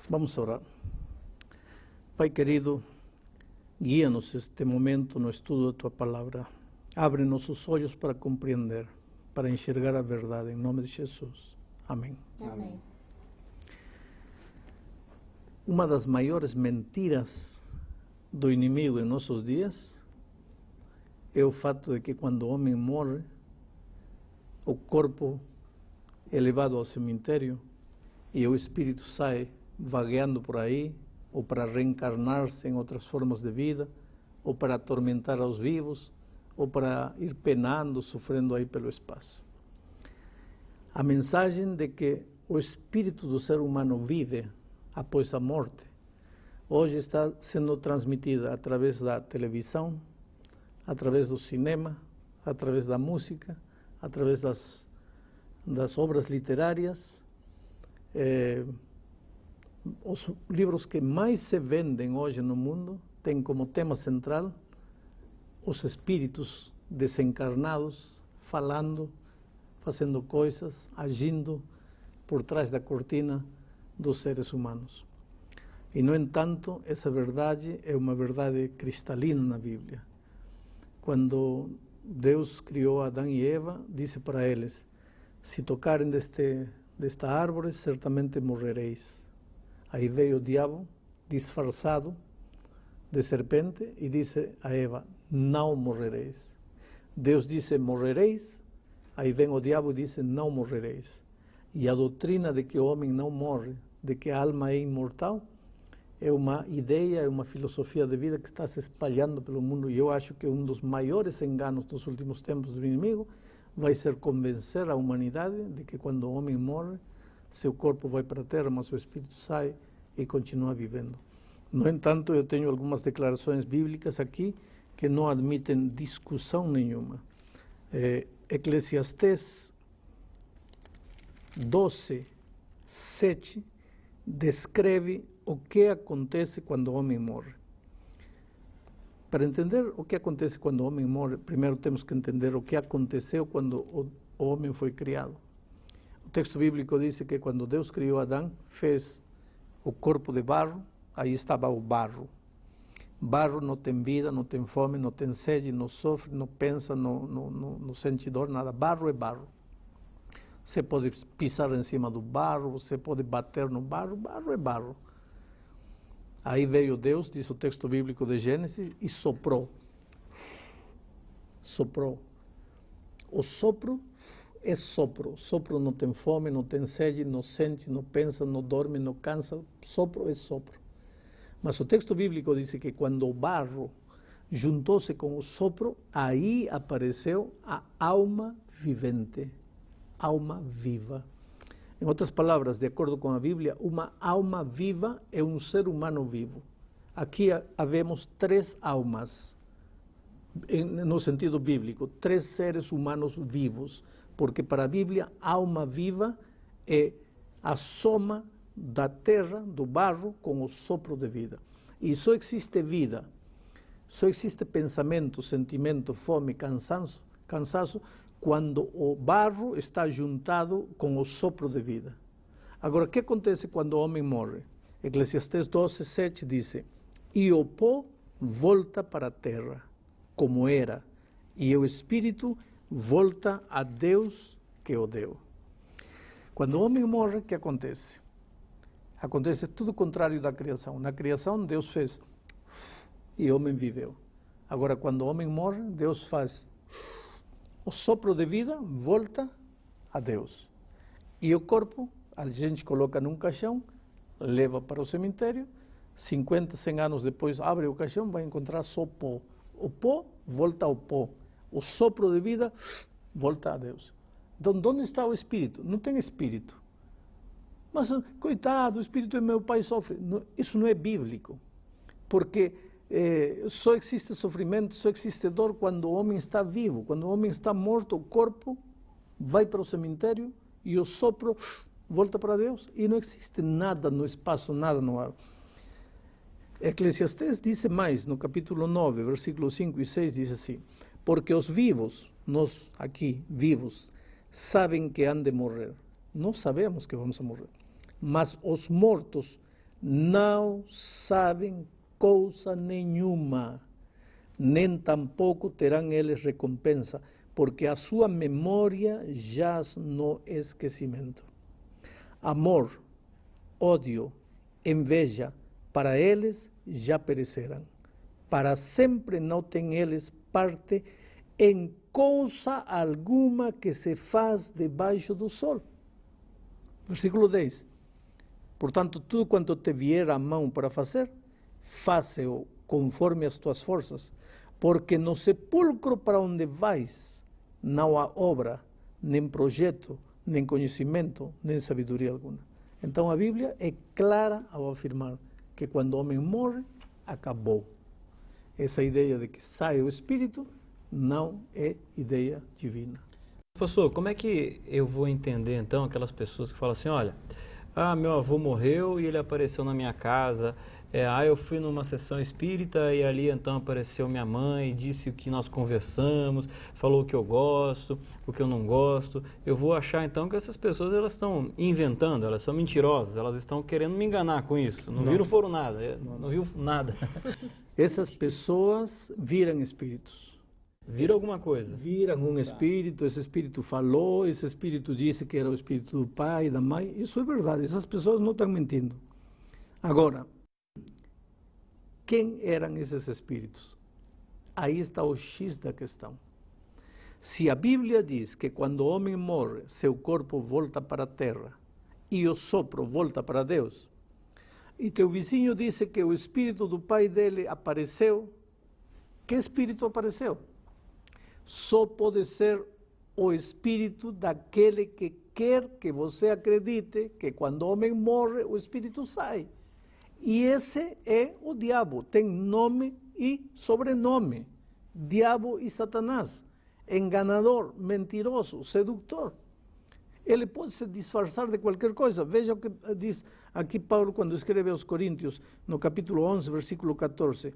Vamos a orar. Pai querido, guía-nos este momento no estudo de Tua Palavra. Abre nossos olhos para compreender, para enxergar a verdade, em nome de Jesus. Amém. Amém. Uma das maiores mentiras do inimigo em nossos dias é o fato de que quando o homem morre, o corpo é levado ao cemitério e o espírito sai vagueando por aí, ou para reencarnar-se em outras formas de vida, ou para atormentar aos vivos, ou para ir penando, sofrendo aí pelo espaço. A mensagem de que o espírito do ser humano vive após a morte, hoje está sendo transmitida através da televisão, através do cinema, através da música, através das obras literárias. Os livros que mais se vendem hoje no mundo têm como tema central os espíritos desencarnados falando, fazendo coisas, agindo por trás da cortina dos seres humanos. E, no entanto, essa verdade é uma verdade cristalina na Bíblia. Quando Deus criou Adão e Eva, disse para eles: se tocarem desta árvore, certamente morrereis. Aí veio o diabo, disfarçado de serpente, e disse a Eva: não morrereis. Deus disse: morrereis. Aí vem o diabo e disse: não morrereis. E a doutrina de que o homem não morre, de que a alma é imortal, é uma ideia, é uma filosofia de vida que está se espalhando pelo mundo. E eu acho que um dos maiores enganos dos últimos tempos do inimigo vai ser convencer a humanidade de que quando o homem morre, seu corpo vai para a terra, mas o espírito sai e continua vivendo. No entanto, eu tenho algumas declarações bíblicas aqui que não admitem discussão nenhuma. Eclesiastés 12:7 descreve o que acontece quando o homem morre. Para entender o que acontece quando o homem morre, primeiro temos que entender o que aconteceu quando o homem foi criado. O texto bíblico diz que quando Deus criou Adão, fez o corpo de barro, aí estava o barro. Barro não tem vida, não tem fome, não tem sede, não sofre, não pensa, não sente dor, nada. Barro é barro. Você pode pisar em cima do barro, você pode bater no barro, barro é barro. Aí veio Deus, diz o texto bíblico de Gênesis, e soprou. Soprou. O sopro é sopro. Sopro não tem fome, não tem sede, não sente, não pensa, não dorme, não cansa. Sopro é sopro. Mas o texto bíblico diz que quando o barro juntou-se com o sopro, aí apareceu a alma vivente, alma viva. Em outras palavras, de acordo com a Bíblia, uma alma viva é um ser humano vivo. Aqui havemos três almas, no sentido bíblico, três seres humanos vivos, porque para a Bíblia, alma viva é a soma da terra, do barro, com o sopro de vida. E só existe vida, só existe pensamento, sentimento, fome, cansaço, quando o barro está juntado com o sopro de vida. Agora, o que acontece quando o homem morre? Eclesiastés 12:7 diz: e o pó volta para a terra, como era, e o espírito volta a Deus que o deu. Quando o homem morre, o que acontece? Acontece tudo o contrário da criação. Na criação, Deus fez e o homem viveu. Agora, quando o homem morre, Deus faz o sopro de vida, volta a Deus. E o corpo, a gente coloca num caixão, leva para o cemitério, 50, 100 anos depois, abre o caixão, vai encontrar só pó. O pó volta ao pó. O sopro de vida volta a Deus. Então, onde está o espírito? Não tem espírito. Mas, coitado, o espírito de meu pai sofre. Não, isso não é bíblico. Porque só existe sofrimento, só existe dor quando o homem está vivo. Quando o homem está morto, o corpo vai para o cemitério e o sopro volta para Deus. E não existe nada no espaço, nada no ar. Eclesiastés diz mais, no capítulo 9, versículos 5 e 6, diz assim: porque os vivos, nós aqui, vivos, sabem que han de morrer. Nós sabemos que vamos a morrer. Mas os mortos não sabem coisa nenhuma, nem tampouco terão eles recompensa, porque a sua memória jaz no esquecimento. Amor, ódio, enveja, para eles já perecerão. Para sempre não têm eles parte em coisa alguma que se faz debaixo do sol. Versículo 10. Portanto, tudo quanto te vier à mão para fazer, faze-o conforme as tuas forças, porque no sepulcro para onde vais não há obra, nem projeto, nem conhecimento, nem sabedoria alguna. Então a Bíblia é clara ao afirmar que quando o homem morre, acabou. Essa ideia de que sai o espírito não é ideia divina. Pastor, como é que eu vou entender então aquelas pessoas que falam assim, olha, meu avô morreu e ele apareceu na minha casa, eu fui numa sessão espírita e ali então apareceu minha mãe, disse o que nós conversamos, falou o que eu gosto, o que eu não gosto. Eu vou achar então que essas pessoas elas estão inventando, elas são mentirosas, elas estão querendo me enganar com isso. Não viram foram nada, não viu nada. Essas pessoas viram espíritos. Viram alguma coisa? Viram um espírito, esse espírito falou, esse espírito disse que era o espírito do pai e da mãe. Isso é verdade, essas pessoas não estão mentindo. Agora, quem eram esses espíritos? Aí está o X da questão. Se a Bíblia diz que quando o homem morre, seu corpo volta para a terra e o sopro volta para Deus, e teu vizinho disse que o espírito do pai dele apareceu, que espírito apareceu? Só pode ser o espírito daquele que quer que você acredite que quando o homem morre, o espírito sai. E esse é o diabo, tem nome e sobrenome. Diabo e Satanás, enganador, mentiroso, sedutor. Ele pode se disfarçar de qualquer coisa. Veja o que diz aqui Paulo quando escreve aos Coríntios, no capítulo 11, versículo 14.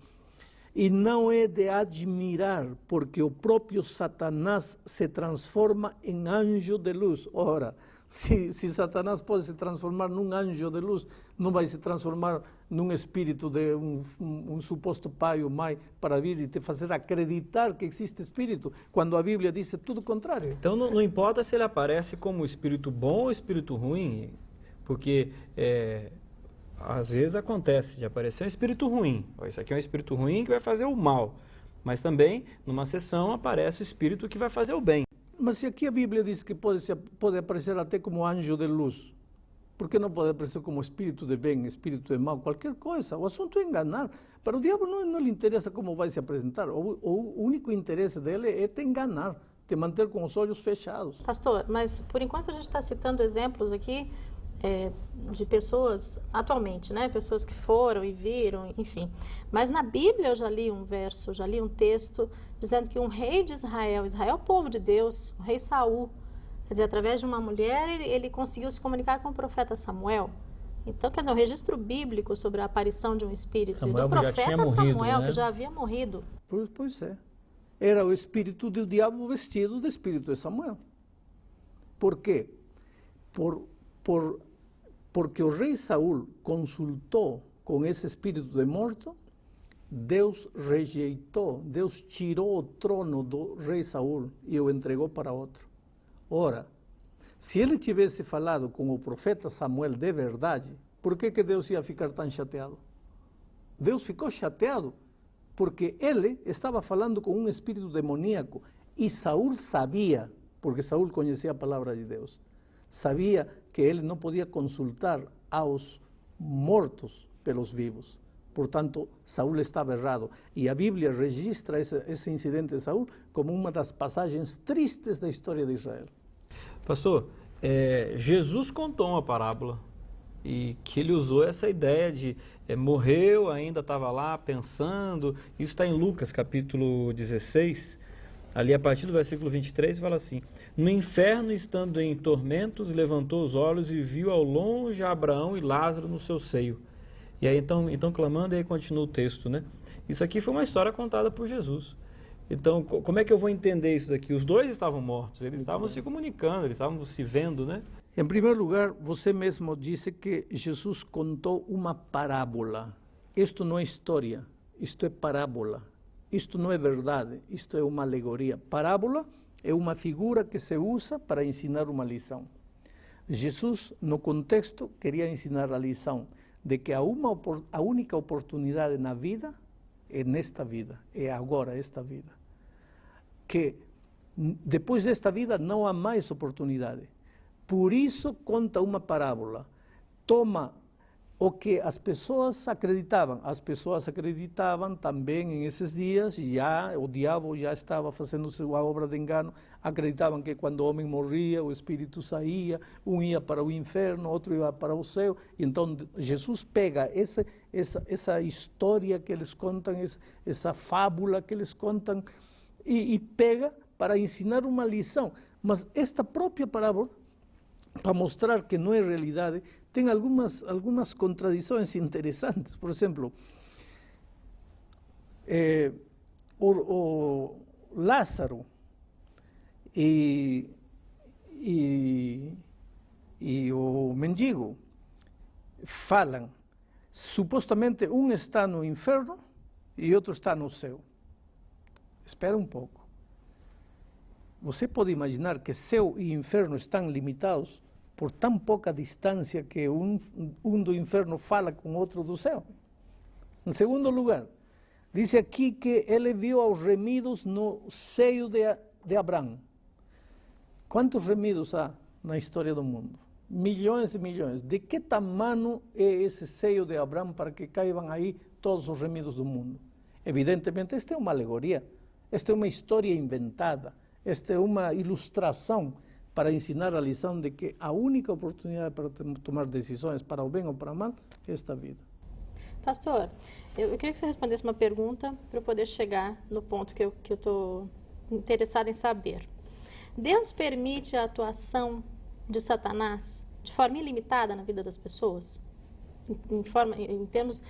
E não é de admirar, porque o próprio Satanás se transforma em anjo de luz. Ora, se Satanás pode se transformar num anjo de luz, não vai se transformar num espírito de um suposto pai ou mãe para vir e te fazer acreditar que existe espírito, quando a Bíblia diz tudo o contrário. Então não importa se ele aparece como espírito bom ou espírito ruim, porque às vezes acontece de aparecer um espírito ruim. Isso aqui é um espírito ruim que vai fazer o mal. Mas também, numa sessão, aparece o espírito que vai fazer o bem. Mas se aqui a Bíblia diz que pode aparecer até como anjo de luz, por que não pode aparecer como espírito de bem, espírito de mal, qualquer coisa? O assunto é enganar. Para o diabo não lhe interessa como vai se apresentar. O único interesse dele é te enganar, te manter com os olhos fechados. Pastor, mas por enquanto a gente está citando exemplos aqui de pessoas atualmente, né? Pessoas que foram e viram, enfim. Mas na Bíblia eu já li um verso, já li um texto dizendo que um rei de Israel, Israel é o povo de Deus, o rei Saul, quer dizer, através de uma mulher ele conseguiu se comunicar com o profeta Samuel. Então, quer dizer, um registro bíblico sobre a aparição de um espírito Samuel do profeta já tinha morrido, Samuel, né? que já havia morrido. Pois é. Era o espírito do diabo vestido de espírito de Samuel. Por quê? Porque o rei Saul consultou com esse espírito de morto, Deus rejeitou, Deus tirou o trono do rei Saul e o entregou para outro. Ora, se ele tivesse falado com o profeta Samuel de verdade, por que Deus ia ficar tão chateado? Deus ficou chateado porque ele estava falando com um espírito demoníaco e Saul sabia, porque Saul conhecia a palavra de Deus, sabia que ele não podia consultar aos mortos pelos vivos. Portanto, Saul estava errado. E a Bíblia registra esse incidente de Saul como uma das passagens tristes da história de Israel. Pastor, Jesus contou uma parábola e que ele usou essa ideia de morreu, ainda estava lá pensando. Isso está em Lucas capítulo 16, ali a partir do versículo 23, fala assim: no inferno, estando em tormentos, levantou os olhos e viu ao longe Abraão e Lázaro no seu seio. E aí então clamando, e aí continua o texto, né? Isso aqui foi uma história contada por Jesus. Então, como é que eu vou entender isso daqui? Os dois estavam mortos, eles estavam se comunicando, eles estavam se vendo, né? Em primeiro lugar, você mesmo disse que Jesus contou uma parábola. Isto não é história, isto é parábola. Isto não é verdade, isto é uma alegoria. Parábola é uma figura que se usa para ensinar uma lição. Jesus, no contexto, queria ensinar a lição de que a única oportunidade na vida é nesta vida, é agora esta vida. Que depois desta vida não há mais oportunidade. Por isso conta uma parábola. Toma o que as pessoas acreditavam. As pessoas acreditavam também em esses dias, o diabo já estava fazendo sua obra de engano, acreditavam que quando o homem morria, o espírito saía, um ia para o inferno, outro ia para o céu. Então Jesus pega essa história que eles contam, essa fábula que eles contam, e pega para ensinar uma lição. Mas esta própria parábola, para mostrar que não é realidade, tem algumas contradições interessantes. Por exemplo, o Lázaro e o mendigo falam, supostamente um está no inferno e outro está no céu. Espera um pouco. Você pode imaginar que céu e inferno estão limitados por tão pouca distância que um do inferno fala com outro do céu? Em segundo lugar, diz aqui que ele viu aos remidos no seio de Abraão. Quantos remidos há na história do mundo? Milhões e milhões. De que tamanho é esse seio de Abraão para que caibam aí todos os remidos do mundo? Evidentemente, esta é uma alegoria, esta é uma história inventada. Esta é uma ilustração para ensinar a lição de que a única oportunidade para tomar decisões para o bem ou para o mal é esta vida. Pastor, eu queria que você respondesse uma pergunta para eu poder chegar no ponto que eu estou interessada em saber. Deus permite a atuação de Satanás de forma ilimitada na vida das pessoas? Em termos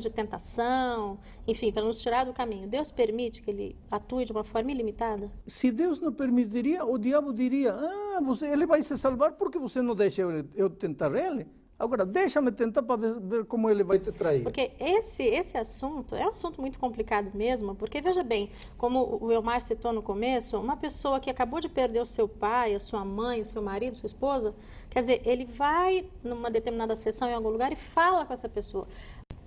de tentação, enfim, para nos tirar do caminho. Deus permite que ele atue de uma forma ilimitada? Se Deus não permitiria, o diabo diria, ele vai se salvar porque você não deixa eu tentar ele. Agora, deixa-me tentar para ver como ele vai te trair. Porque esse assunto é um assunto muito complicado mesmo, porque, veja bem, como o Elmar citou no começo, uma pessoa que acabou de perder o seu pai, a sua mãe, o seu marido, sua esposa, quer dizer, ele vai numa determinada sessão em algum lugar e fala com essa pessoa.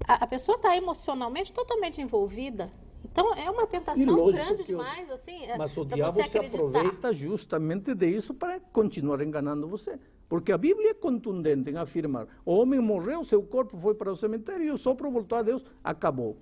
A pessoa está emocionalmente totalmente envolvida. Então, é uma tentação grande demais, assim, mas o diabo se aproveita justamente disso para continuar enganando você. Porque a Bíblia é contundente em afirmar, o homem morreu, seu corpo foi para o cemitério e o sopro voltou a Deus, acabou.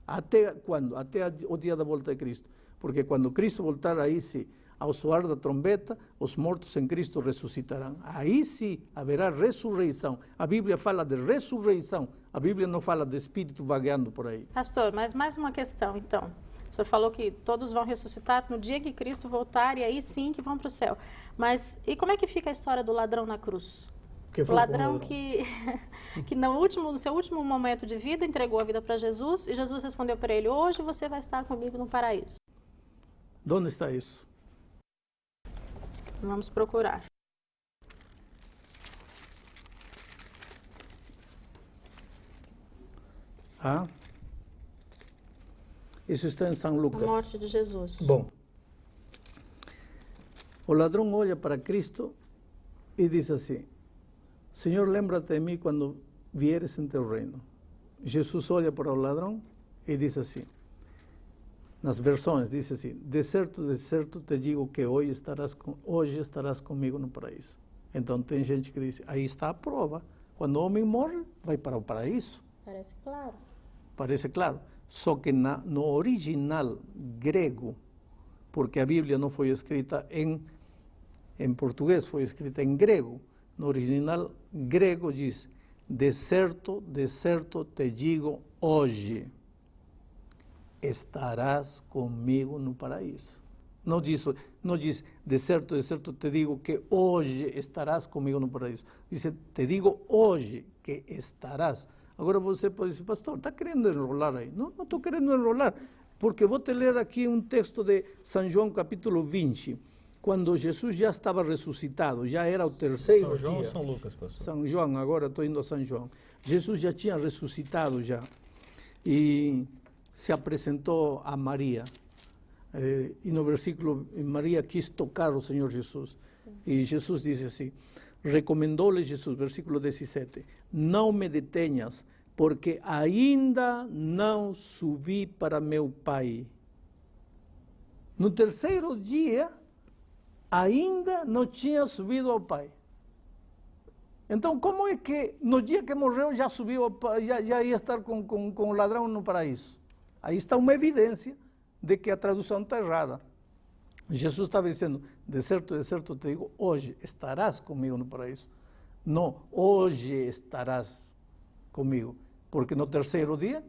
Até quando? Até o dia da volta de Cristo. Porque quando Cristo voltar, aí sim, ao soar da trombeta, os mortos em Cristo ressuscitarão. Aí sim haverá ressurreição. A Bíblia fala de ressurreição. A Bíblia não fala de espírito vagueando por aí. Pastor, mas mais uma questão, então. O senhor falou que todos vão ressuscitar no dia que Cristo voltar e aí sim que vão para o céu. Mas e como é que fica a história do ladrão na cruz? O ladrão que no seu último momento de vida entregou a vida para Jesus e Jesus respondeu para ele, hoje você vai estar comigo no paraíso. Onde está isso? Vamos procurar. Isso está em São Lucas. A morte de Jesus. Bom, o ladrão olha para Cristo e diz assim, Senhor, lembra-te de mim quando vieres em teu reino. Jesus olha para o ladrão e diz assim, nas versões, diz assim, de certo te digo que hoje estarás comigo no paraíso. Então tem gente que diz, aí está a prova, quando o homem morre, vai para o paraíso. Parece claro. Parece claro, só que no original grego, porque a Bíblia não foi escrita em português, foi escrita em grego. No original grego diz, de certo te digo hoje, estarás comigo no paraíso. Não diz, de certo te digo que hoje estarás comigo no paraíso. Diz, te digo hoje que estarás. Agora você pode dizer, pastor, está querendo enrolar aí? Não estou querendo enrolar, porque vou te ler aqui um texto de São João capítulo 20. quando Jesus já estava ressuscitado, já era o terceiro São João dia. ou São Lucas, pastor? São João, agora estou indo a São João. Jesus já tinha ressuscitado já e se apresentou a Maria. E no versículo, Maria quis tocar o Senhor Jesus. E Jesus disse assim, recomendou-lhe Jesus, versículo 17, não me detenhas, porque ainda não subi para meu Pai. No terceiro dia, ainda não tinha subido ao Pai. Então, como é que no dia que morreu já subiu, já ia estar com o ladrão no paraíso? Aí está uma evidência de que a tradução está errada. Jesus estava dizendo, de certo te digo, hoje estarás comigo no paraíso. Não, hoje estarás comigo. Porque no terceiro dia,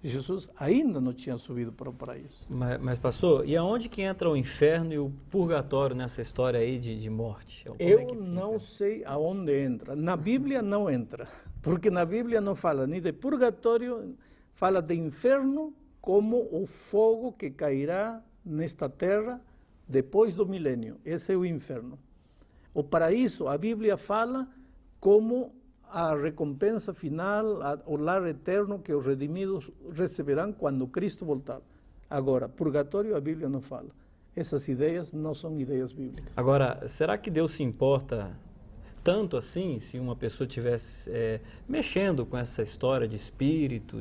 Jesus ainda não tinha subido para o paraíso. Mas pastor, e aonde que entra o inferno e o purgatório nessa história aí de morte? Como Eu é que fica? não sei aonde entra. Na Bíblia não entra. Porque na Bíblia não fala nem de purgatório, fala de inferno como o fogo que cairá nesta terra depois do milênio. Esse é o inferno. O paraíso, a Bíblia fala como a recompensa final, o lar eterno que os redimidos receberão quando Cristo voltar. Agora, purgatório a Bíblia não fala. Essas ideias não são ideias bíblicas. Agora, será que Deus se importa tanto assim, se uma pessoa estivesse mexendo com essa história de espírito,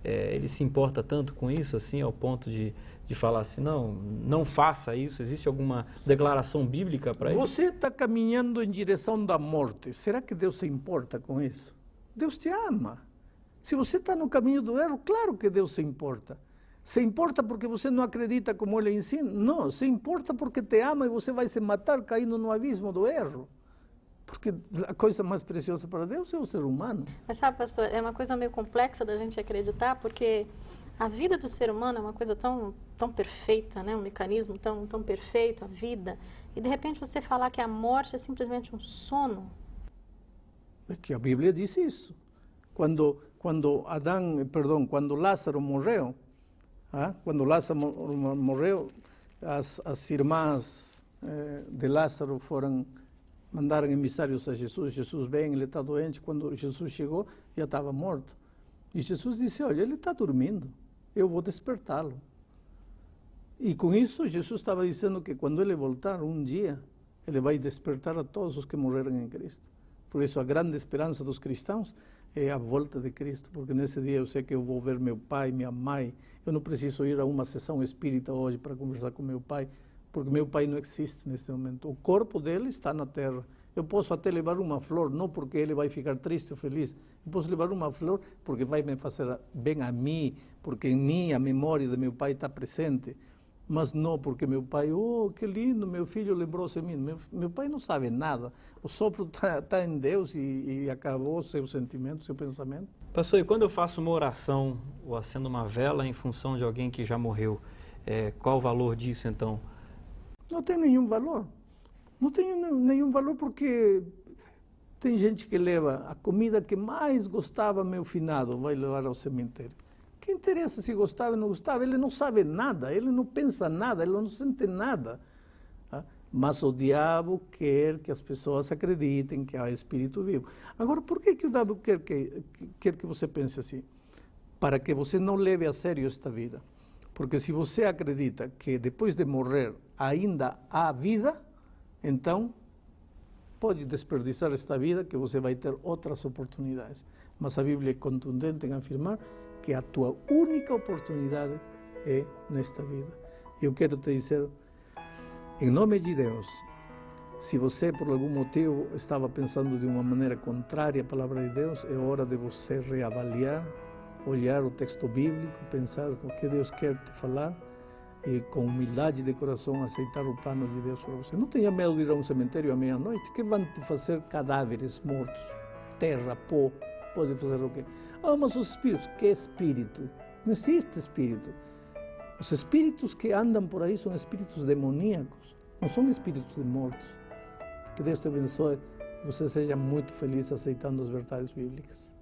ele se importa tanto com isso, assim, ao ponto de falar assim, não faça isso? Existe alguma declaração bíblica para isso? Você está caminhando em direção da morte. Será que Deus se importa com isso? Deus te ama. Se você está no caminho do erro, claro que Deus se importa. Se importa porque você não acredita como Ele ensina? Não, se importa porque te ama e você vai se matar caindo no abismo do erro. Porque a coisa mais preciosa para Deus é o ser humano. Mas sabe, pastor, é uma coisa meio complexa da gente acreditar, porque a vida do ser humano é uma coisa tão perfeita, né? Um mecanismo tão perfeito, a vida. E de repente você falar que a morte é simplesmente um sono. É que a Bíblia diz isso. Quando Lázaro morreu, as irmãs de Lázaro mandaram emissários a Jesus. Jesus vem, ele está doente. Quando Jesus chegou, já estava morto. E Jesus disse, olha, ele está dormindo, eu vou despertá-lo. E com isso, Jesus estava dizendo que quando ele voltar um dia, ele vai despertar a todos os que morreram em Cristo. Por isso, a grande esperança dos cristãos é a volta de Cristo, porque nesse dia eu sei que eu vou ver meu pai, minha mãe. Eu não preciso ir a uma sessão espírita hoje para conversar com meu pai, porque meu pai não existe neste momento. O corpo dele está na terra. Eu posso até levar uma flor, não porque ele vai ficar triste ou feliz. Eu posso levar uma flor porque vai me fazer bem a mim, porque em mim a memória de meu pai está presente. Mas não porque meu pai, oh, que lindo, meu filho lembrou-se de mim. Meu pai não sabe nada. O sopro está em Deus e acabou seu sentimento, seu pensamento. Pastor, e quando eu faço uma oração ou acendo uma vela em função de alguém que já morreu, qual o valor disso então? Não tem nenhum valor. Não tem nenhum valor porque tem gente que leva a comida que mais gostava meu finado, vai levar ao cemitério. Que interessa se gostava ou não gostava? Ele não sabe nada, ele não pensa nada, ele não sente nada. Mas o diabo quer que as pessoas acreditem que há espírito vivo. Agora, por que o diabo quer que você pense assim? Para que você não leve a sério esta vida. Porque se você acredita que depois de morrer ainda há vida, então pode desperdiçar esta vida que você vai ter outras oportunidades. Mas a Bíblia é contundente em afirmar que a tua única oportunidade é nesta vida. Eu quero te dizer, em nome de Deus, se você por algum motivo estava pensando de uma maneira contrária à palavra de Deus, é hora de você reavaliar, olhar o texto bíblico, pensar o que Deus quer te falar e com humildade de coração aceitar o plano de Deus para você. Não tenha medo de ir a um cemitério à meia-noite, que vão te fazer cadáveres mortos, terra, pó, pode fazer o quê? Mas os espíritos, que espírito? Não existe espírito. Os espíritos que andam por aí são espíritos demoníacos, não são espíritos de mortos. Que Deus te abençoe e você seja muito feliz aceitando as verdades bíblicas.